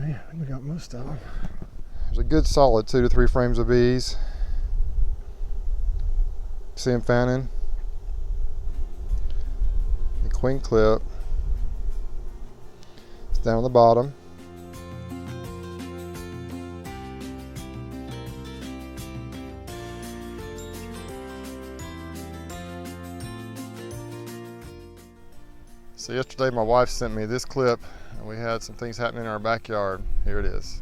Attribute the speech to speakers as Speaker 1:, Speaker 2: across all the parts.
Speaker 1: Okay, I think we got most of them.
Speaker 2: There's a good solid 2 to 3 frames of bees. See them fanning. The queen clip. It's down on the bottom. So yesterday my wife sent me this clip and we had some things happening in our backyard. Here it is.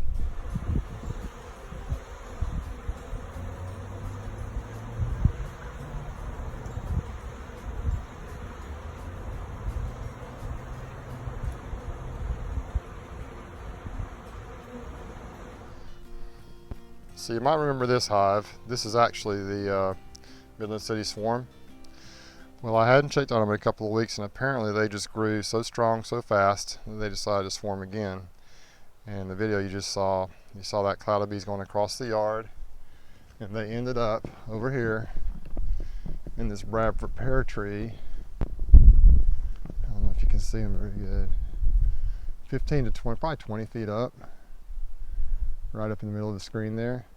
Speaker 2: So you might remember this hive. This is actually the Midland City Swarm. Well, I hadn't checked on them in a couple of weeks, and apparently they just grew so strong so fast that they decided to swarm again. And the video you just saw, you saw that cloud of bees going across the yard, and they ended up over here in this Bradford pear tree. I don't know if you can see them very good. 15 to 20, probably 20 feet up, right up in the middle of the screen there.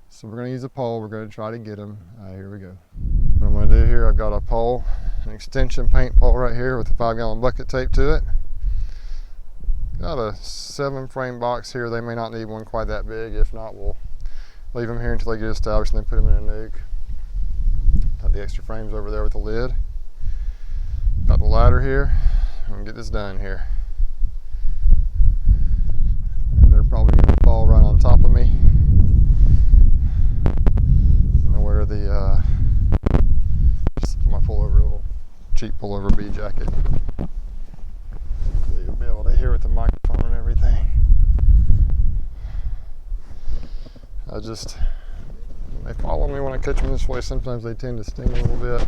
Speaker 2: So we're going to use a pole. We're going to try to get them. Here we go. What I'm going to do here, I've got a pole, an extension paint pole right here with a 5-gallon bucket taped to it. Got a 7-frame box here. They may not need one quite that big. If not, we'll leave them here until they get established and then put them in a nuke. Got the extra frames over there with the lid. Got the ladder here. I'm going to get this done here. And they're probably going to fall right on top of me. Wear the just my pullover, little cheap pullover bee jacket. Hopefully you'll be able to hear with the microphone and everything. They follow me when I catch them this way. Sometimes they tend to sting a little bit,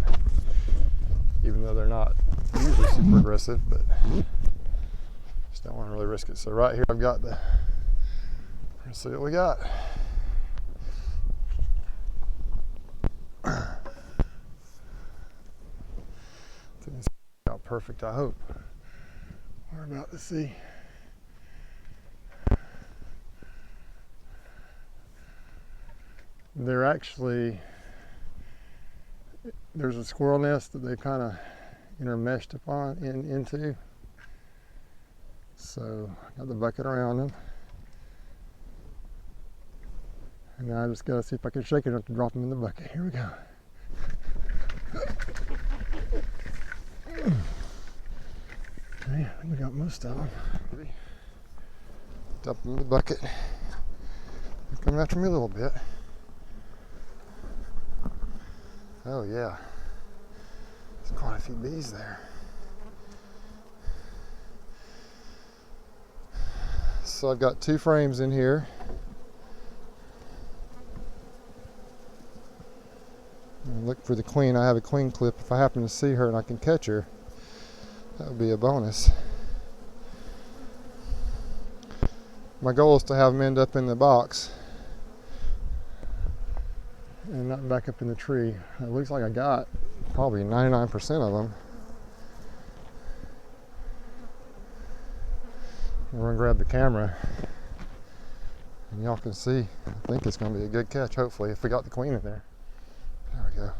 Speaker 2: even though they're not usually super aggressive, but just don't want to really risk it. So right here I've got let's see what we got. It's out perfect, I hope. We're about to see. They're actually, there's a squirrel nest that they kind of intermeshed into. So I got the bucket around them. And now I just gotta see if I can shake it enough to drop them in the bucket. Here we go. Okay, I think we got most of them. Dump them in the bucket. They're coming after me a little bit. Oh yeah, there's quite a few bees there. So I've got 2 frames in here. Look for the queen. I have a queen clip. If I happen to see her and I can catch her, that would be a bonus. My goal is to have them end up in the box and not back up in the tree. It looks like I got probably 99% of them. We're gonna grab the camera and y'all can see. I think it's gonna be a good catch, hopefully, if we got the queen in there. There we go.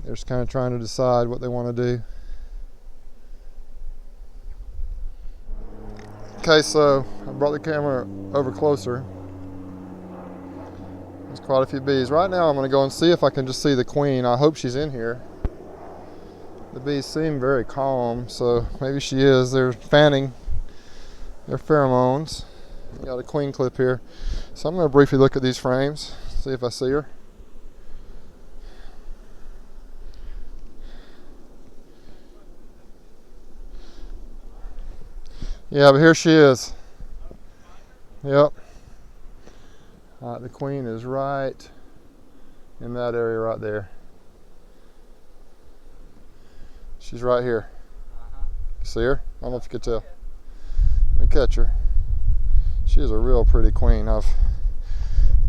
Speaker 2: They're just kind of trying to decide what they want to do. Okay, so I brought the camera over closer. There's quite a few bees. Right now I'm going to go and see if I can just see the queen. I hope she's in here. The bees seem very calm, so maybe she is. They're fanning their pheromones. Got a queen clip here. So I'm going to briefly look at these frames, see if I see her. Yeah, but here she is. Yep. The queen is right in that area right there. She's right here. You see her? I don't know if you could tell. Let me catch her. She is a real pretty queen. I've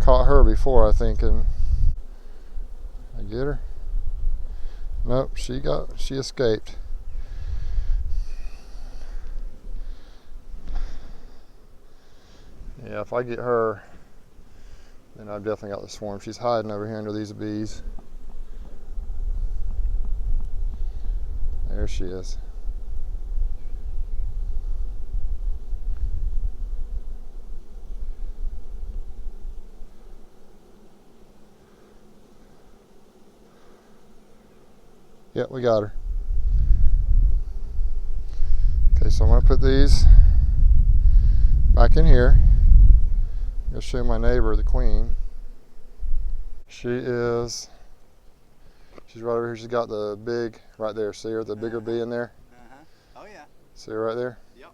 Speaker 2: caught her before, I think, and I get her. Nope, she escaped. Yeah, if I get her, then I've definitely got the swarm. She's hiding over here under these bees. There she is. Yep, we got her. Okay, so I'm going to put these back in here. I'm going to show my neighbor, the queen. She's right over here. She's got the big, right there. See her, the bigger bee in there?
Speaker 1: Oh yeah.
Speaker 2: See her right there?
Speaker 1: Yep.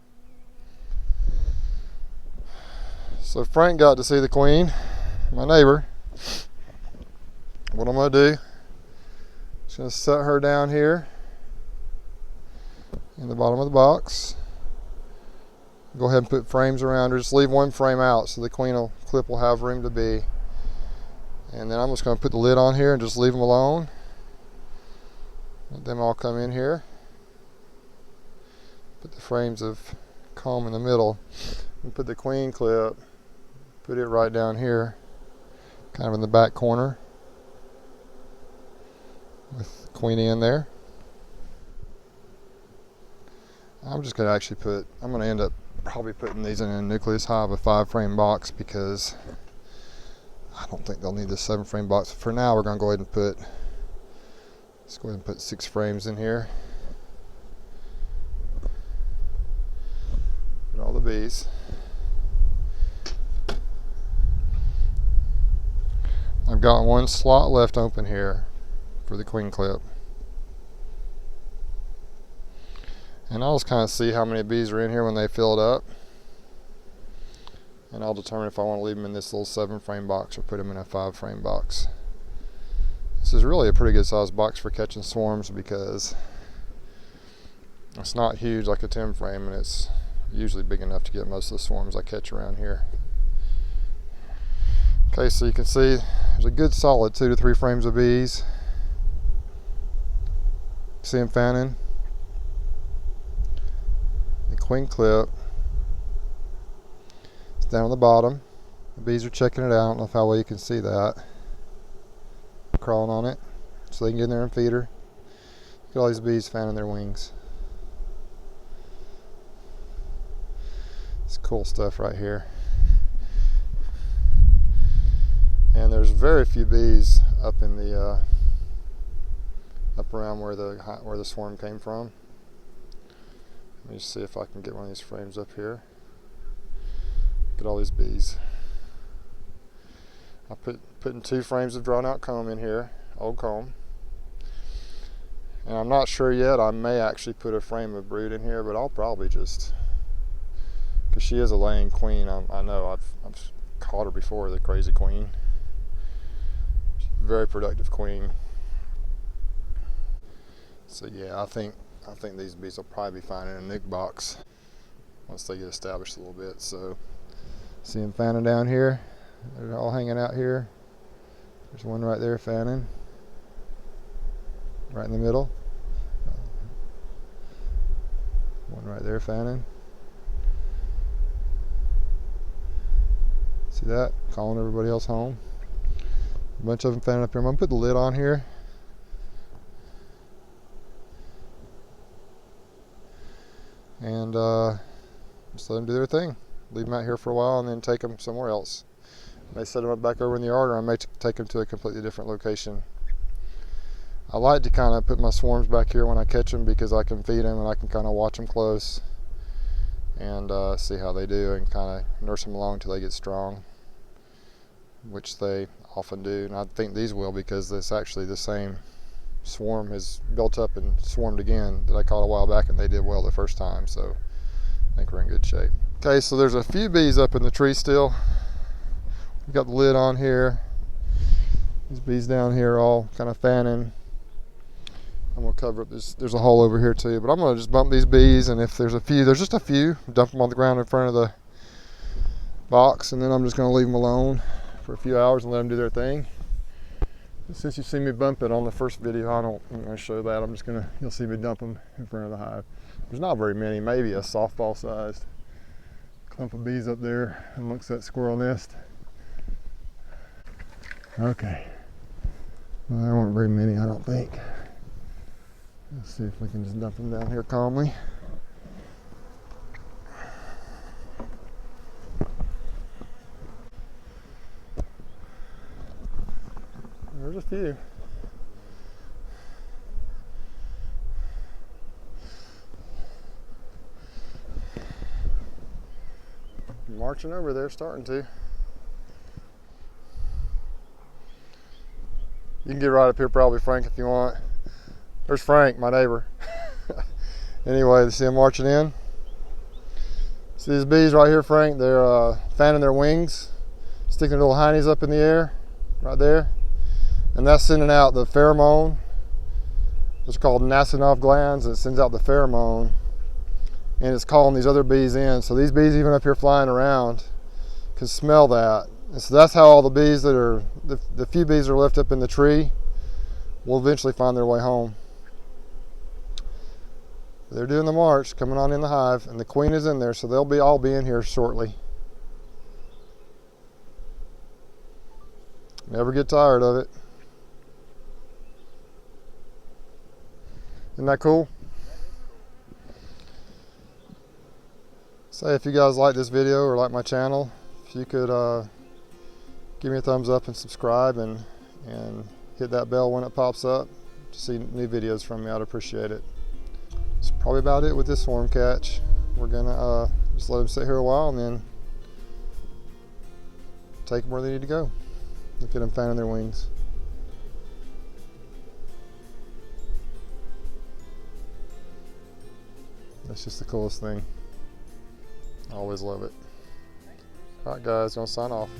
Speaker 2: So Frank got to see the queen, my neighbor. What I'm going to do, just going to set her down here in the bottom of the box. Go ahead and put frames around her. Just leave one frame out so the queen clip will have room to be. And then I'm just going to put the lid on here and just leave them alone. Let them all come in here. Put the frames of comb in the middle. And put the queen clip, put it right down here, kind of in the back corner, with the queenie in there. I'm just going to actually I'm going to end up probably putting these in a nucleus hive, a 5-frame box, because I don't think they'll need this 7-frame box. For now, we're going to go ahead and let's go ahead and put 6 frames in here. Put all the bees. I've got one slot left open here for the queen clip. And I'll just kind of see how many bees are in here when they fill it up. And I'll determine if I want to leave them in this little 7-frame box or put them in a 5-frame box. This is really a pretty good sized box for catching swarms because it's not huge like a 10-frame, and it's usually big enough to get most of the swarms I catch around here. Okay, so you can see there's a good solid 2 to 3 frames of bees. See them fanning? The queen clip is down on the bottom. The bees are checking it out. I don't know how well you can see that. Crawling on it so they can get in there and feed her. Look at all these bees fanning their wings. It's cool stuff right here. And there's very few bees up in the up around where the swarm came from. Let me just see if I can get one of these frames up here. Look at all these bees. I putting 2 frames of drawn out comb in here, old comb. And I'm not sure yet, I may actually put a frame of brood in here, but I'll probably just, because she is a laying queen. I know I've caught her before, the crazy queen. She's a very productive queen. So yeah, I think these bees will probably be fine in a nuc box once they get established a little bit. So see them fanning down here. They're all hanging out here. There's one right there fanning, right in the middle. One right there fanning. See that? Calling everybody else home. A bunch of them fanning up here. I'm going to put the lid on here. And just let them do their thing. Leave them out here for a while and then take them somewhere else. I may set them up back over in the yard, or I may take them to a completely different location. I like to kind of put my swarms back here when I catch them because I can feed them and I can kind of watch them close and see how they do and kind of nurse them along until they get strong, which they often do. And I think these will, because it's actually the same swarm has built up and swarmed again that I caught a while back, and they did well the first time, so I think we're in good shape. Okay, so there's a few bees up in the tree still. We've got the lid on here. These bees down here all kind of fanning. I'm going to cover up this. There's a hole over here too, but I'm going to just bump these bees, and if there's just a few, dump them on the ground in front of the box, and then I'm just going to leave them alone for a few hours and let them do their thing. Since you see me bump it on the first video, I'm going to show that. You'll see me dump them in front of the hive. There's not very many, maybe a softball sized clump of bees up there amongst that squirrel nest. Okay, well, there weren't very many, I don't think. Let's see if we can just dump them down here calmly. There's a few. Marching over there, starting to. You can get right up here probably, Frank, if you want. There's Frank, my neighbor. Anyway, see him marching in. See these bees right here, Frank? They're fanning their wings, sticking their little heinies up in the air, right there. And that's sending out the pheromone. It's called Nasonov glands. It sends out the pheromone, and it's calling these other bees in. So these bees, even up here flying around, can smell that. And so that's how all the bees that are, the few bees that are left up in the tree, will eventually find their way home. They're doing the march, coming on in the hive, and the queen is in there, so they'll all be in here shortly. Never get tired of it. Isn't that cool? Say if you guys like this video or like my channel, if you could give me a thumbs up and subscribe and hit that bell when it pops up to see new videos from me, I'd appreciate it. That's probably about it with this swarm catch. We're gonna just let them sit here a while and then take them where they need to go. Look at them fanning their wings. That's just the coolest thing. I always love it. All right, guys, gonna sign off.